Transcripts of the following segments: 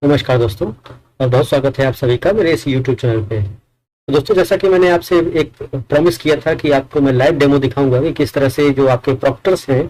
नमस्कार दोस्तों, और बहुत स्वागत है आप सभी का मेरे इस YouTube चैनल पे। तो दोस्तों, जैसा कि मैंने आपसे एक प्रॉमिस किया था कि आपको मैं लाइव डेमो दिखाऊंगा कि किस तरह से जो आपके प्रॉक्टर्स हैं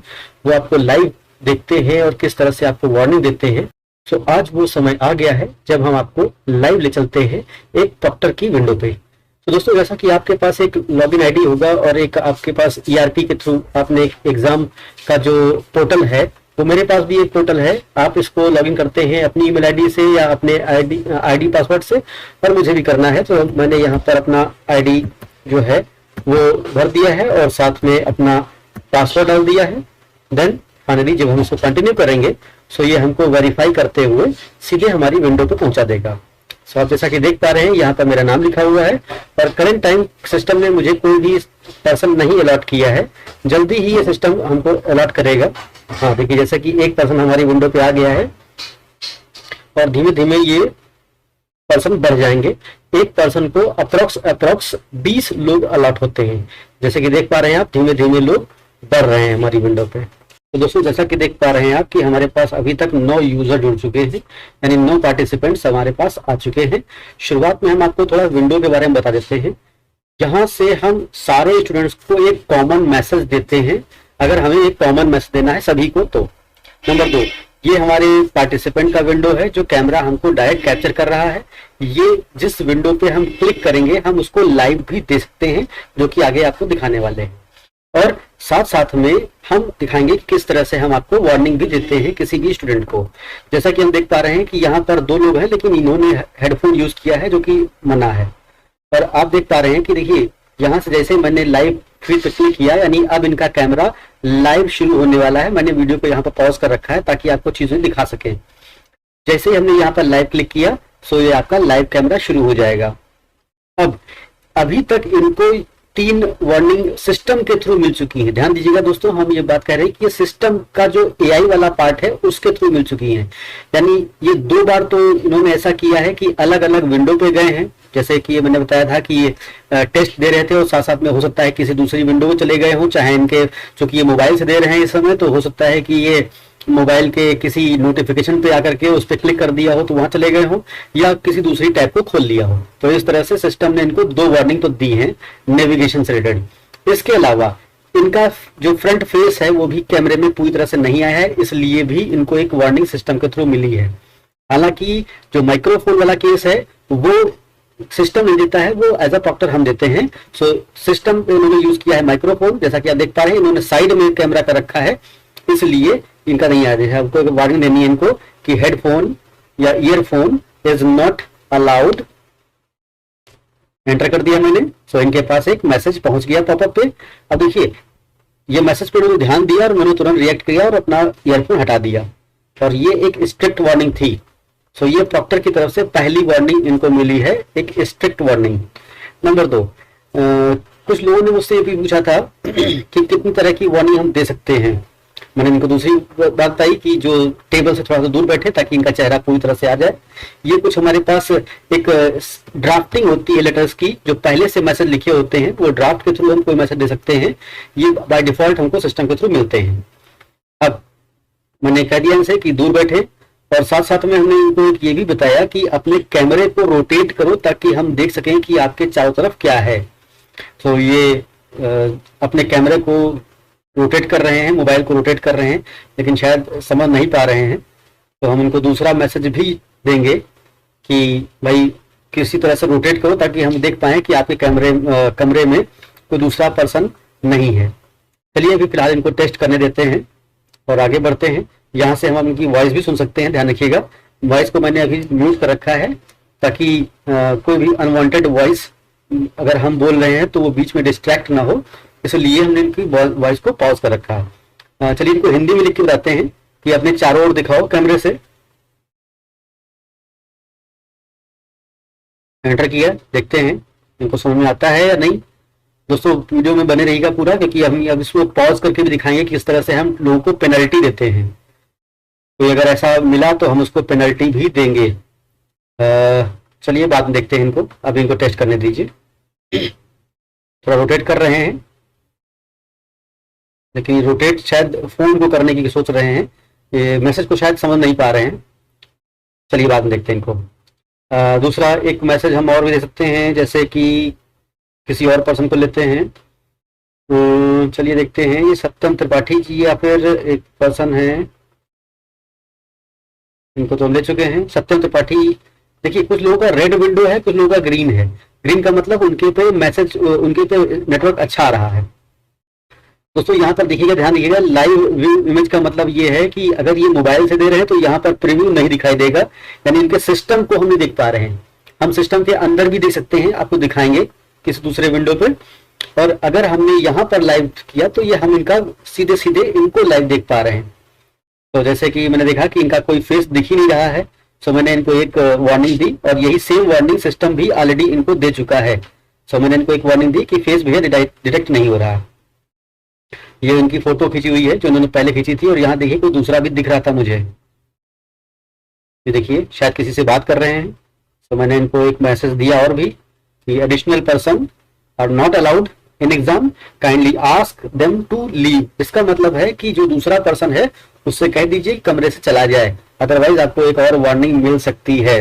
वो आपको लाइव देखते हैं और किस तरह से आपको वार्निंग देते हैं। तो आज वो समय आ गया है जब हम आपको लाइव ले चलते हैं एक प्रॉक्टर की विंडो पे। तो दोस्तों, जैसा कि आपके पास एक लॉगिन आईडी होगा और एक आपके पास ERP के थ्रू आपने एक एग्जाम का जो पोर्टल है, तो मेरे पास भी एक पोर्टल है। आप इसको लॉगिन करते हैं अपनी ईमेल आईडी से या अपने आईडी पासवर्ड से, और मुझे भी करना है। तो मैंने यहाँ पर अपना आईडी जो है वो भर दिया है और साथ में अपना पासवर्ड डाल दिया है। देन फाइनली जब हम इसको कंटिन्यू करेंगे सो ये हमको वेरीफाई करते हुए सीधे हमारी विंडो पे पहुंचा देगा। सो आप जैसा कि देख पा रहे हैं यहाँ पर मेरा नाम लिखा हुआ है और करंट टाइम सिस्टम ने मुझे कोई भी पर्सन नहीं अलॉट किया है। जल्दी ही ये सिस्टम हमको अलॉट करेगा। हाँ देखिए, जैसा कि एक पर्सन हमारी विंडो पे आ गया है और धीमे धीमे ये पर्सन बढ़ जाएंगे। एक पर्सन को अप्रोक्स 20 लोग अलॉट होते हैं। जैसे कि देख पा रहे हैं आप, धीमे धीमे लोग बढ़ रहे हैं हमारी विंडो पे। तो दोस्तों, जैसा कि देख पा रहे हैं आप कि हमारे पास अभी तक 9 यूजर जुड़ चुके हैं, यानी 9 पार्टिसिपेंट्स हमारे पास आ चुके हैं। शुरुआत में हम आपको थोड़ा विंडो के बारे में बता देते हैं। यहाँ से हम सारे स्टूडेंट्स को एक कॉमन मैसेज देते हैं। अगर हमें एक कॉमन मैसेज देना है सभी को, तो नंबर 2, ये हमारे पार्टिसिपेंट का विंडो है जो कैमरा हमको डायरेक्ट कैप्चर कर रहा है। ये जिस विंडो पे हम क्लिक करेंगे हम उसको लाइव भी दे सकते हैं, जो कि आगे आपको दिखाने वाले हैं। और साथ साथ में हम दिखाएंगे कि किस तरह से हम आपको वार्निंग भी देते हैं किसी भी स्टूडेंट को। जैसा कि हम देख पा रहे हैं कि यहाँ पर 2 लोग हैं, लेकिन इन्होंने हेडफोन यूज किया है जो कि मना है। और आप देख पा रहे हैं कि देखिए, यहाँ से जैसे मैंने लाइव फीड पे क्लिक किया, यानी अब इनका कैमरा लाइव शुरू होने वाला है। मैंने वीडियो को यहाँ पर पॉज कर रखा है ताकि आपको चीजें दिखा सके। जैसे ही हमने यहाँ पर लाइव क्लिक किया सो ये आपका लाइव कैमरा शुरू हो जाएगा। अब अभी तक इनको 3 वार्निंग सिस्टम के थ्रू मिल चुकी है। ध्यान दीजिएगा दोस्तों, हम ये बात कह रहे हैं कि ये सिस्टम का जो AI वाला पार्ट है उसके थ्रू मिल चुकी है। यानी ये 2 बार तो इन्होंने ऐसा किया है कि अलग अलग विंडो पे गए हैं। जैसे कि मैंने बताया था कि ये टेस्ट दे रहे थे और साथ साथ में हो सकता है किसी दूसरी विंडो में चले गए हों, चाहे इनके, चूंकि ये मोबाइल से दे रहे हैं इस समय, तो हो सकता है कि ये मोबाइल के किसी नोटिफिकेशन पे आकर के उस पर क्लिक कर दिया हो तो वहां चले गए हो, या किसी दूसरी टैब को खोल लिया हो। तो इस तरह से सिस्टम ने इनको 2 वार्निंग तो दी है नेविगेशन से रिलेटेड। इसके अलावा इनका जो फ्रंट फेस है वो भी कैमरे में पूरी तरह से नहीं आया है, इसलिए भी इनको एक वार्निंग सिस्टम के थ्रू मिली है। हालांकि जो माइक्रोफोन वाला केस है वो सिस्टम नहीं देता है, वो एज अ प्रॉक्टर हम देते हैं। सो सिस्टम पे इन्होंने यूज किया है माइक्रोफोन। जैसा कि आप देख पा रहे हैं, इन्होंने साइड में कैमरा कर रखा है, इसलिए इनका नहीं आ रहा है। हमको वार्निंग देनी है इनको कि हेडफोन या earphone is not allowed. Enter कर दिया मैंने। सो इनके पास एक मैसेज पहुंच गया पॉपअप पे। अब देखिए, ये मैसेज पे उन्होंने ध्यान दिया और मैंने तुरंत रिएक्ट किया और अपना ईयरफोन हटा दिया, और ये एक स्ट्रिक्ट वार्निंग थी। सो ये प्रॉक्टर की तरफ से पहली वार्निंग इनको मिली है, एक स्ट्रिक्ट वार्निंग। नंबर 2, कुछ लोगों ने मुझसे ये भी पूछा था कि कितनी तरह की वार्निंग हम दे सकते हैं। मैंने इनको दूसरी बात बताई कि जो टेबल से थोड़ा सा दूर बैठे ताकि इनका चेहरा पूरी तरह से आ जाए। ये कुछ हमारे पास एक ड्राफ्टिंग होती है लेटर्स की, जो पहले से मैसेज लिखे होते हैं, वो ड्राफ्ट के थ्रू हम कोई मैसेज दे सकते हैं। ये बाय डिफॉल्ट हमको सिस्टम के थ्रू मिलते हैं। अब मैंने कह दिया इनसे कि दूर बैठे, और साथ साथ में हमने इनको ये भी बताया कि अपने कैमरे को रोटेट करो ताकि हम देख सकें कि आपके चारों तरफ क्या है। तो ये अपने कैमरे को रोटेट कर रहे हैं, मोबाइल को रोटेट कर रहे हैं, लेकिन शायद समझ नहीं पा रहे हैं। तो हम इनको दूसरा मैसेज भी देंगे कि भाई किसी तरह से रोटेट करो ताकि हम देख पाएं कि आपके कमरे में कोई दूसरा पर्सन नहीं है। चलिए अभी फिलहाल इनको टेस्ट करने देते हैं और आगे बढ़ते हैं। यहाँ से हम इनकी वॉइस भी सुन सकते हैं, ध्यान रखिएगा। वॉइस को मैंने अभी म्यूट कर रखा है ताकि कोई भी अनवांटेड वॉइस अगर हम बोल रहे हैं तो वो बीच में डिस्ट्रैक्ट ना हो, इसलिए हमने इनकी वॉइस को पॉज कर रखा है। चलिए इनको हिंदी में लिख के बताते हैं कि अपने चारों ओर दिखाओ कैमरे से। एंटर किया, देखते हैं इनको समझ में आता है या नहीं। दोस्तों वीडियो में बने रहिएगा पूरा, क्योंकि हम अब इसको पॉज करके भी दिखाएंगे कि किस तरह से हम लोगों को पेनल्टी देते हैं। तो अगर ऐसा मिला तो हम उसको पेनल्टी भी देंगे। चलिए बाद में देखते हैं इनको, अभी इनको टेस्ट करने दीजिए। थोड़ा रोटेट कर रहे हैं, लेकिन रोटेट शायद फोन को करने की सोच रहे हैं, ये मैसेज को शायद समझ नहीं पा रहे हैं। चलिए बाद में देखते हैं इनको। दूसरा एक मैसेज हम और भी दे सकते हैं, जैसे कि किसी और पर्सन को लेते हैं। तो चलिए देखते हैं, ये सत्यम त्रिपाठी जी या फिर एक पर्सन है, इनको तो ले चुके हैं। सत्यम त्रिपाठी, देखिए कुछ लोगों का रेड विंडो है, कुछ लोगों का ग्रीन है। ग्रीन का मतलब उनके पे मैसेज, उनके पे नेटवर्क अच्छा आ रहा है। दोस्तों यहाँ पर देखिएगा, ध्यान दीजिएगा, लाइव व्यू इमेज का मतलब ये है कि अगर ये मोबाइल से दे रहे हैं तो यहाँ पर प्रीव्यू नहीं दिखाई देगा, यानी इनके सिस्टम को हम नहीं देख पा रहे हैं। हम सिस्टम के अंदर भी देख सकते हैं, आपको दिखाएंगे किसी दूसरे विंडो पे। और अगर हमने यहाँ पर लाइव किया तो ये हम इनका सीधे सीधे इनको लाइव देख पा रहे हैं। तो जैसे कि मैंने देखा कि इनका कोई फेस दिख ही नहीं रहा है, सो मैंने इनको एक वार्निंग दी, और यही सेम वार्निंग सिस्टम भी ऑलरेडी इनको दे चुका है। सो मैंने इनको एक वार्निंग दी कि फेस भी डिटेक्ट नहीं हो रहा है। ये उनकी फोटो खींची हुई है जो उन्होंने पहले खींची थी, और यहाँ देखिए कोई दूसरा भी दिख रहा था मुझे, ये देखिए शायद किसी से बात कर रहे हैं। तो मैंने इनको एक मैसेज दिया और भी कि additional person are not allowed in exam, kindly ask them to leave. इसका मतलब है कि जो दूसरा पर्सन है उससे कह दीजिए कमरे से चला जाए, अदरवाइज आपको एक और वार्निंग मिल सकती है।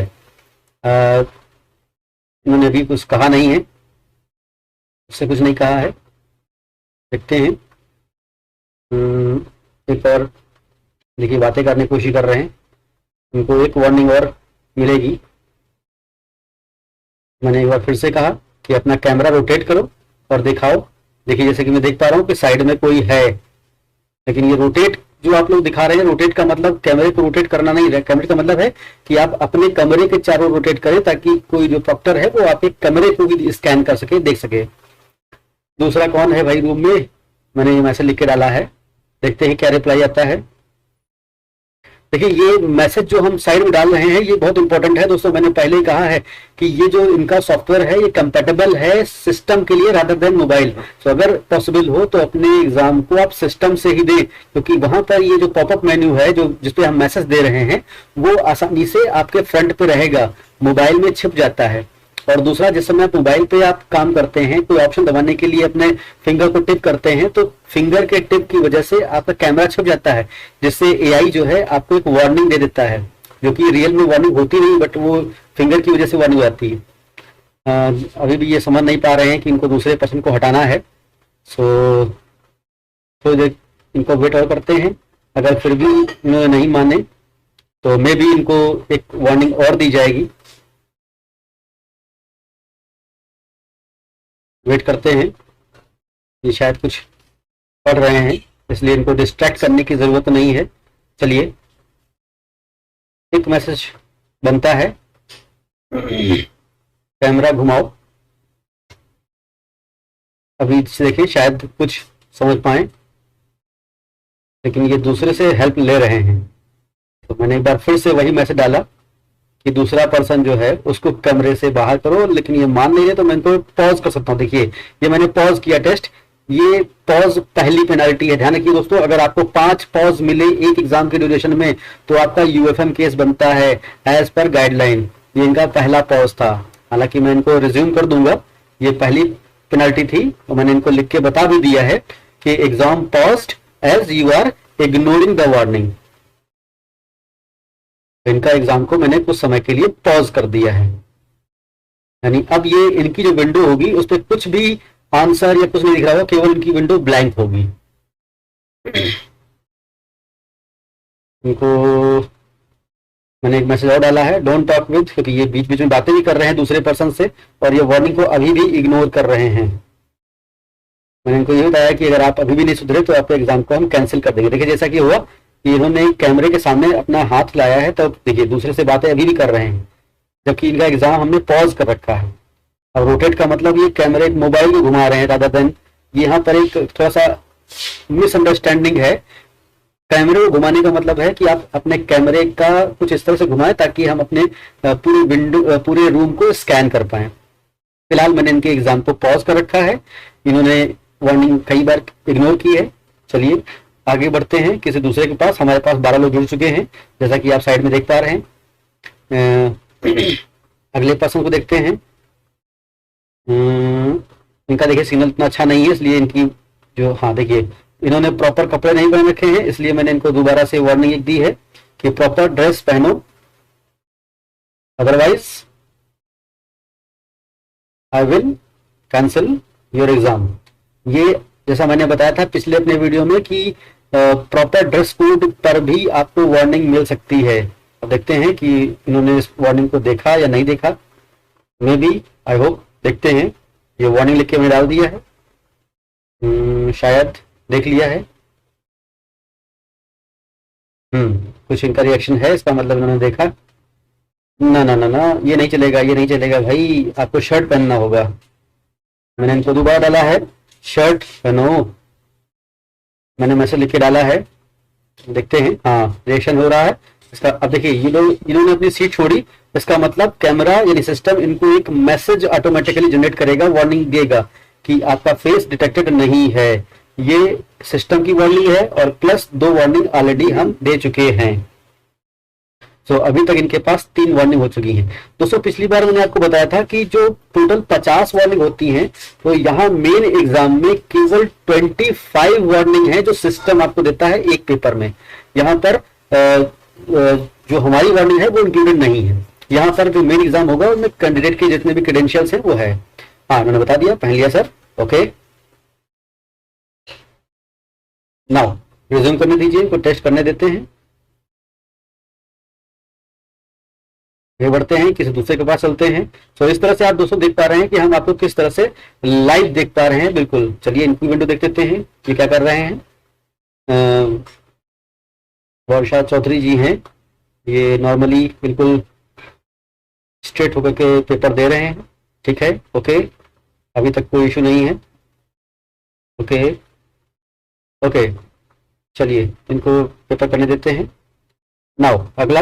इन्होंने अभी कुछ कहा नहीं है, उससे कुछ नहीं कहा है, देखते हैं। एक और देखिए बातें करने की कोशिश कर रहे हैं, उनको एक वार्निंग और मिलेगी। मैंने एक बार फिर से कहा कि अपना कैमरा रोटेट करो और दिखाओ। देखिए जैसे कि मैं देख पा रहा हूँ कि साइड में कोई है, लेकिन ये रोटेट जो आप लोग दिखा रहे हैं, रोटेट का मतलब कैमरे को रोटेट करना नहीं है। कैमरे का मतलब है कि आप अपने कमरे के चारों रोटेट करें, ताकि कोई जो प्रॉक्टर है वो आपके कमरे को भी स्कैन कर सके, देख सके। दूसरा कौन है भाई रूम में, मैंने ये मैसेज लिख के डाला है, देखते हैं क्या रिप्लाई आता है। देखिए ये मैसेज जो हम साइड में डाल रहे हैं ये बहुत इंपॉर्टेंट है दोस्तों। मैंने पहले ही कहा है कि ये जो इनका सॉफ्टवेयर है ये कंपैटिबल है सिस्टम के लिए रादर देन मोबाइल। तो अगर पॉसिबल हो तो अपने एग्जाम को आप सिस्टम से ही दें, क्योंकि वहां पर ये जो पॉपअप मेन्यू है जो जिसपे हम मैसेज दे रहे हैं वो आसानी से आपके फ्रंट पे रहेगा, मोबाइल में छिप जाता है। और दूसरा, जिस समय आप मोबाइल पे आप काम करते हैं, कोई ऑप्शन दबाने के लिए अपने फिंगर को टिप करते हैं, तो फिंगर के टिप की वजह से आपका कैमरा छुप जाता है, जिससे एआई जो है आपको एक वार्निंग दे देता है, जो कि रियल में वार्निंग होती नहीं, बट वो फिंगर की वजह से वार्निंग आती है। अभी भी ये समझ नहीं पा रहे हैं कि इनको दूसरे पर्सन को हटाना है। तो इनको वेट और करते हैं। अगर फिर भी इन्होंने नहीं माने तो मे भी इनको एक वार्निंग और दी जाएगी। वेट करते हैं, ये शायद कुछ पढ़ रहे हैं, इसलिए इनको डिस्ट्रैक्ट करने की जरूरत नहीं है। चलिए एक मैसेज बनता है, कैमरा घुमाओ। अभी देखिए शायद कुछ समझ पाए, लेकिन ये दूसरे से हेल्प ले रहे हैं। तो मैंने एक बार फिर से वही मैसेज डाला कि दूसरा पर्सन जो है उसको कमरे से बाहर करो, लेकिन ये मान नहीं रहे, तो मैं इनको पॉज कर सकता हूँ। देखिए ये मैंने पॉज किया टेस्ट, ये पॉज पहली पेनाल्टी है। ध्यान रखिए दोस्तों, अगर आपको 5 पॉज मिले एक एग्जाम के ड्यूरेशन में तो आपका यूएफएम केस बनता है एज पर गाइडलाइन। ये इनका पहला पॉज था, हालांकि मैं इनको रिज्यूम कर दूंगा, ये पहली पेनाल्टी थी। और मैंने इनको लिख के बता भी दिया है कि exam paused as you are ignoring the warning. इनका एग्जाम को मैंने कुछ समय के लिए पॉज कर दिया है, यानी अब ये इनकी जो विंडो होगी उस पर कुछ भी आंसर या कुछ नहीं दिख रहा होगा, केवल इनकी विंडो ब्लैंक होगी। इनको मैंने एक मैसेज और डाला है, डोंट टॉक विद, क्योंकि ये बीच बीच में बातें भी कर रहे हैं दूसरे पर्सन से और ये वार्निंग को अभी भी इग्नोर कर रहे हैं। मैंने इनको ये बताया कि अगर आप अभी भी नहीं सुधरे तो आपके एग्जाम को हम कैंसिल कर देंगे। देखिए जैसा कि हुआ कि इन्होंने कैमरे के सामने अपना हाथ लाया है, तब देखिए दूसरे से बातें अभी भी कर रहे हैं, जबकि इनका एग्जाम हमने पॉज कर रखा है। और रोटेट का मतलब ये कैमरे मोबाइल को घुमा रहे हैं रादर देन, यहाँ पर एक थोड़ा सा मिसअंडरस्टैंडिंग है। कैमरे को घुमाने का मतलब है कि आप अपने कैमरे का कुछ इस तरह से घुमाएं ताकि हम अपने पूरी विंडो पूरे रूम को स्कैन कर पाए। फिलहाल मैंने इनके एग्जाम को पॉज कर रखा है, इन्होंने वार्निंग कई बार इग्नोर की है। चलिए आगे बढ़ते हैं किसी दूसरे के पास। हमारे पास 12 लोग जुड़ चुके हैं, जैसा कि आप साइड में देख पा रहे हैं। अगले पर्सन को देखते हैं। इनका देखिए सिग्नल इतना अच्छा नहीं है, इसलिए इनकी जो, हाँ देखिए इन्होंने प्रॉपर कपड़े नहीं पहन रखे हैं, इसलिए मैंने इनको दोबारा से वार्निंग दी है कि प्रॉपर ड्रेस पहनो। Otherwise I will cancel your exam. ये जैसा मैंने बताया था पिछले अपने वीडियो में कि प्रॉपर ड्रेस कोड पर भी आपको वार्निंग मिल सकती है। अब देखते हैं कि इन्होंने इस वार्निंग को देखा या नहीं देखा। मे बी, आई होप देखते हैं। ये वार्निंग लिख के मैंने डाल दिया है, शायद देख लिया है। कुछ इनका रिएक्शन है, इसका मतलब इन्होंने देखा। ना ना ना ना, ये नहीं चलेगा, ये नहीं चलेगा भाई, आपको शर्ट पहनना होगा। मैंने इनको दोबारा डाला है, शर्ट पहनो। मैंने मैसेज लिख के डाला है, देखते हैं। हाँ, रिएक्शन हो रहा है इसका। अब देखिए ये लोग, इन्होंने अपनी सीट छोड़ी, इसका मतलब कैमरा यानी सिस्टम इनको एक मैसेज ऑटोमेटिकली जनरेट करेगा, वार्निंग देगा कि आपका फेस डिटेक्टेड नहीं है। ये सिस्टम की वार्निंग है और प्लस 2 वार्निंग ऑलरेडी हम दे चुके हैं। तो अभी तक इनके पास 3 वार्निंग हो चुकी हैं। दोस्तों पिछली बार मैंने आपको बताया था कि जो टोटल 50 वार्निंग होती हैं, तो यहाँ मेन एग्जाम में केवल 25 वार्निंग है जो सिस्टम आपको देता है एक पेपर में। यहाँ पर जो हमारी वार्निंग है वो इंक्लूडेड नहीं है। यहाँ पर जो मेन एग्जाम होगा उसमें कैंडिडेट के जितने भी क्रेडेंशियल्स हैं वो है। हाँ, मैंने बता दिया, पहन लिया सर। ओके, नाउ रिज्यूम करने दीजिए, इनको टेस्ट करने देते हैं। ये बढ़ते हैं, किसी दूसरे के पास चलते हैं। तो इस तरह से आप दोस्तों देख पा रहे हैं कि हम आपको किस तरह से लाइव देख पा रहे हैं। बिल्कुल, चलिए इनकी विंडो देख लेते हैं ये क्या कर रहे हैं। वर्षा चौधरी जी हैं, ये नॉर्मली बिल्कुल स्ट्रेट होकर के पेपर दे रहे हैं। ठीक है, ओके, अभी तक कोई इशू नहीं है। ओके ओके, चलिए इनको पेपर करने देते हैं। नाउ अगला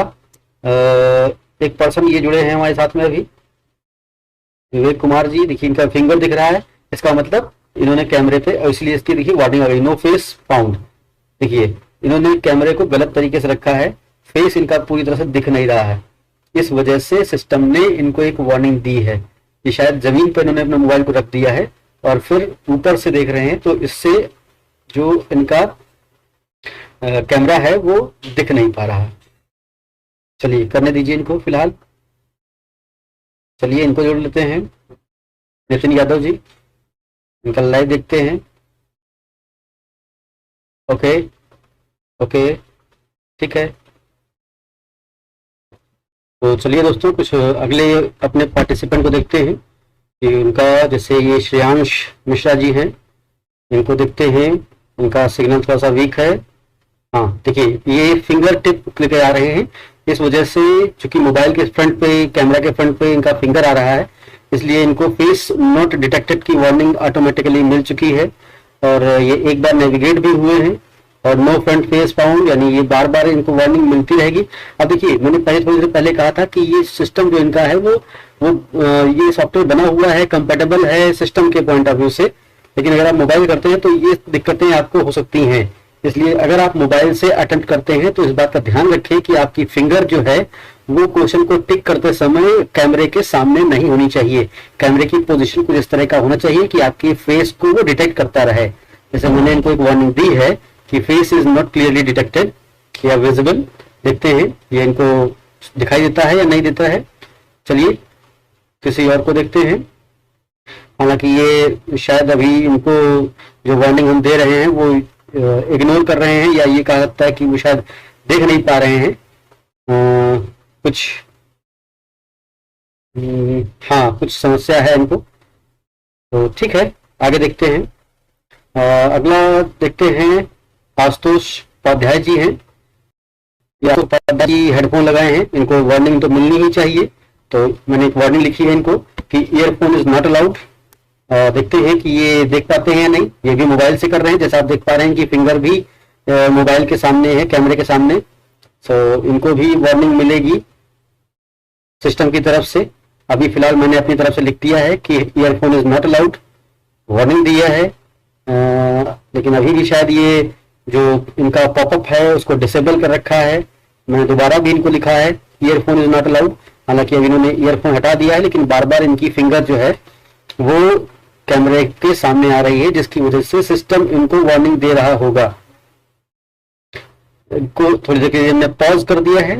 एक पर्सन ये जुड़े हैं हमारे साथ में अभी, विवेक कुमार जी। देखिए इनका फिंगर दिख रहा है, इसका मतलब इन्होंने कैमरे पे, और इसलिए इसकी देखिए वार्निंग आ गई, नो फेस फाउंड। देखिए इन्होंने कैमरे को गलत तरीके से रखा है, फेस इनका पूरी तरह से दिख नहीं रहा है। इस वजह से सिस्टम ने इनको एक वार्निंग दी है कि शायद जमीन पर इन्होंने अपना मोबाइल को रख दिया है और फिर ऊपर से देख रहे हैं, तो इससे जो इनका कैमरा है वो दिख नहीं पा रहा है। चलिए करने दीजिए इनको फिलहाल। चलिए इनको जोड़ लेते हैं, नितिन यादव जी, इनका लाइव देखते हैं। ओके ओके, ठीक है। तो चलिए दोस्तों कुछ अगले अपने पार्टिसिपेंट को देखते हैं कि उनका, जैसे ये श्रेयांश मिश्रा जी हैं, इनको देखते हैं। इनका सिग्नल थोड़ा सा वीक है। हाँ देखिए ये फिंगर टिप लेके आ रहे हैं, इस वजह से चूंकि मोबाइल के फ्रंट पे, कैमरा के फ्रंट पे इनका फिंगर आ रहा है, इसलिए इनको फेस नॉट डिटेक्टेड की वार्निंग ऑटोमेटिकली मिल चुकी है। और ये एक बार नेविगेट भी हुए हैं और नो फ्रंट फेस फाउंड, यानी ये बार बार इनको वार्निंग मिलती रहेगी। अब देखिए मैंने थोड़ी देर पहले कहा था कि ये सिस्टम जो इनका है वो ये सॉफ्टवेयर बना हुआ है, कंपेटेबल है सिस्टम के पॉइंट ऑफ व्यू से, लेकिन अगर आप मोबाइल करते हैं तो ये दिक्कतें आपको हो सकती हैं। इसलिए अगर आप मोबाइल से अटेम्प्ट करते हैं तो इस बात का ध्यान रखें कि आपकी फिंगर जो है वो क्वेश्चन को टिक करते समय कैमरे के सामने नहीं होनी चाहिए। कैमरे की पोजीशन कुछ इस तरह का होना चाहिए कि आपकी फेस को वो डिटेक्ट करता रहे। जैसे मैंने इनको एक वार्निंग दी है कि face is not clearly detected या विजिबल। देखते हैं ये इनको दिखाई देता है या नहीं देता है। चलिए किसी और को देखते हैं। हालांकि ये शायद अभी इनको जो वार्निंग हम दे रहे हैं वो इग्नोर कर रहे हैं, या ये कहा जाता है कि वो शायद देख नहीं पा रहे हैं कुछ। हाँ कुछ समस्या है इनको, तो ठीक है आगे देखते हैं। अगला देखते हैं, आशुतोष उपाध्याय जी हैं। या तो उपाध्याय जी हेडफोन लगाए हैं, इनको वार्निंग तो मिलनी ही चाहिए, तो मैंने एक वार्निंग लिखी है इनको कि ईयरफोन इज नॉट अलाउड। देखते हैं कि ये देख पाते हैं या नहीं। ये भी मोबाइल से कर रहे हैं, जैसा आप देख पा रहे हैं कि फिंगर भी मोबाइल के सामने है, कैमरे के सामने। सो इनको भी वार्निंग मिलेगी सिस्टम की तरफ से। अभी फिलहाल मैंने अपनी तरफ से लिख दिया है कि earphone is not allowed, warning दिया है। लेकिन अभी भी शायद ये जो इनका पॉपअप है उसको डिसेबल कर रखा है। मैंने दोबारा भी इनको लिखा है ईयरफोन इज नॉट अलाउड। हालांकि अभी इन्होंने ईयरफोन हटा दिया है, लेकिन बार बार इनकी फिंगर जो है वो कैमरे के सामने आ रही है, जिसकी वजह से सिस्टम इनको वार्निंग दे रहा होगा। इनको थोड़ी देर के लिए हमने पॉज कर दिया है।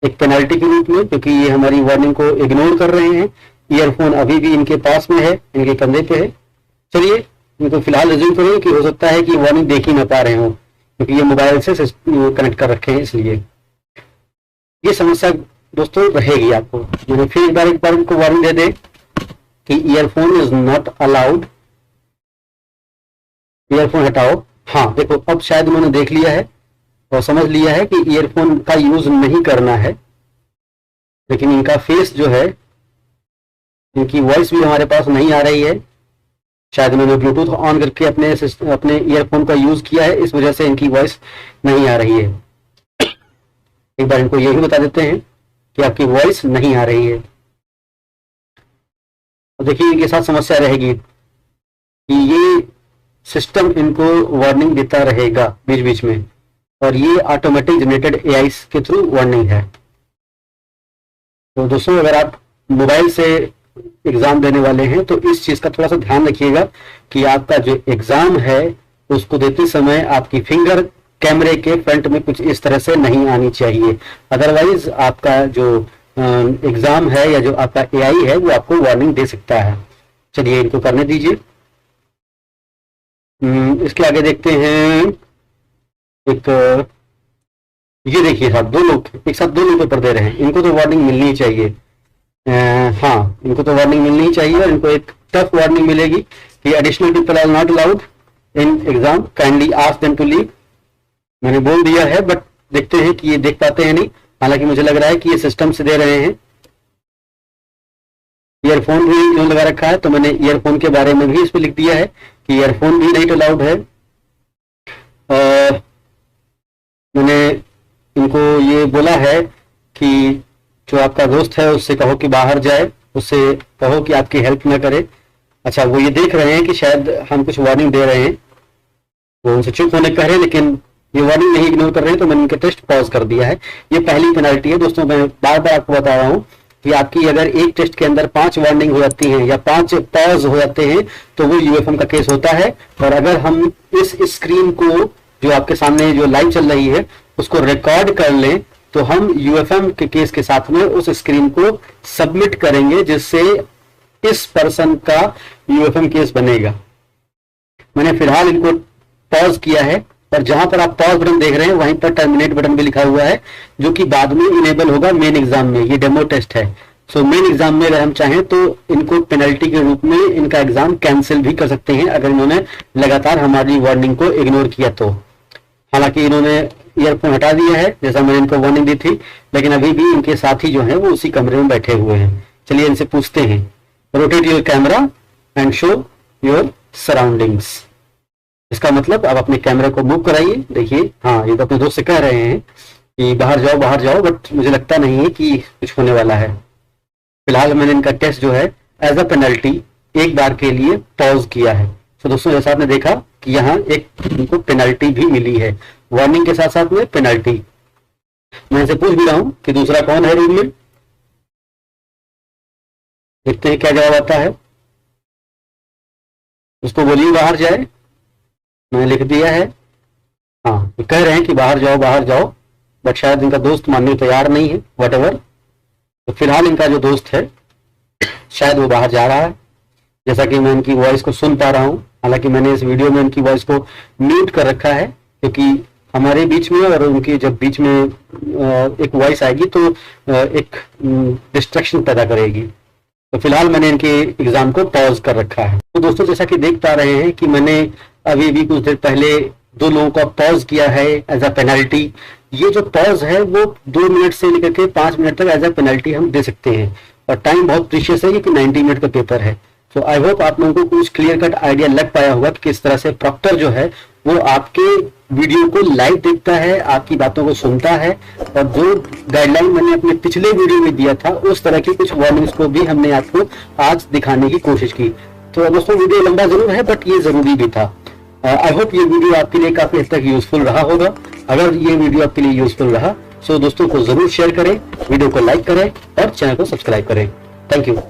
एक पेनल्टी के रूप में, क्योंकि ये हमारी वार्निंग को इग्नोर कर रहे हैं। ईयरफोन अभी भी इनके पास में है, इनके कंधे पे है। चलिए इनको फिलहाल रिज्यूम करेंगे कि हो सकता है कि वार्निंग देख ही ना पा रहे हो, क्योंकि ये मोबाइल से कनेक्ट कर रखे हैं, इसलिए ये समस्या दोस्तों रहेगी आपको। मैंने फिर एक बार इनको वार्निंग दे दे कि earphone is not allowed, earphone हटाओ। हाँ देखो, अब शायद उन्होंने देख लिया है और समझ लिया है कि ईयरफोन का यूज नहीं करना है, लेकिन इनका फेस जो है, इनकी वॉइस भी हमारे पास नहीं आ रही है। शायद उन्होंने ब्लूटूथ ऑन करके अपने ईयरफोन का यूज किया है, इस वजह से इनकी वॉइस नहीं आ रही है। एक बार इनको यही बता देते हैं कि आपकी वॉइस नहीं आ रही है। और देखिए इनके साथ समस्या रहेगी कि ये सिस्टम इनको वार्निंग देता रहेगा बीच बीच में, और ये ऑटोमेटिक जनरेटेड एआई के थ्रू वार्निंग है। तो दोस्तों अगर आप मोबाइल से एग्जाम देने वाले हैं तो इस चीज का थोड़ा सा ध्यान रखिएगा कि आपका जो एग्जाम है उसको देते समय आपकी फिंगर कैमरे के फ्रंट में कुछ इस तरह से नहीं आनी चाहिए, अदरवाइज आपका जो एग्जाम है या जो आपका एआई है वो आपको वार्निंग दे सकता है। चलिए इनको करने दीजिए। इसके आगे देखते हैं एक, ये देखिए साहब, दो लोग एक साथ दो लोग पेपर दे रहे हैं, इनको तो वार्निंग मिलनी चाहिए। हाँ इनको तो वार्निंग मिलनी ही चाहिए, और इनको एक टफ वार्निंग मिलेगी कि additional people are not allowed in exam, kindly ask them to leave. मैंने बोल दिया है, बट देखते हैं कि ये देख पाते हैं नहीं, हालांकि मुझे लग रहा है कि ये सिस्टम से दे रहे हैं। ईयरफोन भी जो लगा रखा है, तो मैंने ईयरफोन के बारे में भी इस पे लिख दिया है कि ईयरफोन भी नहीं अलाउड है। मैंने इनको ये बोला है कि जो आपका दोस्त है उससे कहो कि बाहर जाए, उससे कहो कि आपकी हेल्प ना करे। अच्छा, वो ये देख रहे हैं कि शायद हम कुछ वार्निंग दे रहे हैं, वो उनसे चुप होने कह रहे हैं, लेकिन ये वार्निंग नहीं इग्नोर कर रहे हैं, तो मैंने इनका टेस्ट पॉज कर दिया है। ये पहली पेनल्टी है दोस्तों। मैं बार बार आपको बता रहा हूँ कि आपकी अगर एक टेस्ट के अंदर 5 वार्निंग हो जाती हैं या 5 पॉज हो जाते हैं तो वो यूएफएम का केस होता है। और अगर हम इस स्क्रीन को जो आपके सामने जो लाइव चल रही है उसको रिकॉर्ड कर लें तो हम यूएफएम के केस के साथ में उस स्क्रीन को सबमिट करेंगे, जिससे इस पर्सन का यूएफएम केस बनेगा। मैंने फिलहाल इनको पॉज किया है, और जहां पर आप पॉज बटन देख रहे हैं वहीं पर टर्मिनेट बटन भी लिखा हुआ है, जो कि बाद में इनेबल होगा मेन एग्जाम में। ये डेमो टेस्ट है, सो मेन एग्जाम में अगर हम चाहें तो इनको पेनल्टी के रूप में इनका एग्जाम कैंसिल भी कर सकते हैं, अगर इन्होंने लगातार हमारी वार्निंग को इग्नोर किया तो। हालांकि इन्होंने ईयरफोन हटा दिया है जैसा मैंने इनको वार्निंग दी थी, लेकिन अभी भी इनके साथी जो हैं वो उसी कमरे में बैठे हुए हैं। चलिए इनसे पूछते हैं, rotate your camera and show your surroundings. इसका मतलब आप अपने कैमरे को मूव कराइए। देखिए, हाँ ये तो अपने दोस्त से कह रहे हैं कि बाहर जाओ, बट मुझे लगता नहीं है कि कुछ होने वाला है। फिलहाल मैंने इनका टेस्ट जो है एज अ पेनल्टी एक बार के लिए पॉज किया है। तो दोस्तों जैसा आपने देखा कि यहाँ एक इनको पेनल्टी भी मिली है, वार्निंग के साथ साथ में पेनल्टी। मैं इनसे पूछ भी रहा हूं कि दूसरा कौन है रूम में, देखते हैं क्या जवाब आता है। उसको बोलिए बाहर जाए, मैंने लिख दिया है। हाँ ये कह रहे हैं कि बाहर जाओ, बट शायद इनका दोस्त मानने को तैयार नहीं है, वट एवर। तो फिलहाल इनका जो दोस्त है शायद वो बाहर जा रहा है, जैसा कि मैं इनकी वॉइस को सुन पा रहा हूँ। हालांकि मैंने इस वीडियो में इनकी वॉइस को म्यूट कर रखा है, क्योंकि हमारे बीच में और उनके जब बीच में एक वॉइस आएगी तो एक डिस्ट्रैक्शन पैदा करेगी। तो फिलहाल मैंने इनके एग्जाम को पॉज कर रखा है। तो दोस्तों जैसा कि देख पा रहे हैं कि मैंने अभी भी कुछ देर पहले 2 लोगों का पॉज किया है एज अ पेनल्टी। ये जो पॉज है वो 2 मिनट से लेकर के 5 मिनट तक एज अ पेनल्टी हम दे सकते हैं, और टाइम बहुत प्रीशियस है क्योंकि 90 मिनट का पेपर है। तो आई होप आप लोगों को कुछ क्लियर कट आइडिया लग पाया होगा कि किस तरह से प्रॉक्टर जो है वो आपके वीडियो को लाइव देखता है, आपकी बातों को सुनता है, और जो गाइडलाइन मैंने अपने पिछले वीडियो में दिया था उस तरह की कुछ वार्निंग्स को भी हमने आपको आज दिखाने की कोशिश की। तो दोस्तों वीडियो लंबा जरूर है, बट ये जरूरी भी था। आई होप ये वीडियो आपके लिए काफी हद तक यूजफुल रहा होगा। अगर ये वीडियो आपके लिए यूजफुल रहा तो दोस्तों को जरूर शेयर करें, वीडियो को लाइक करें और चैनल को सब्सक्राइब करें। Thank you.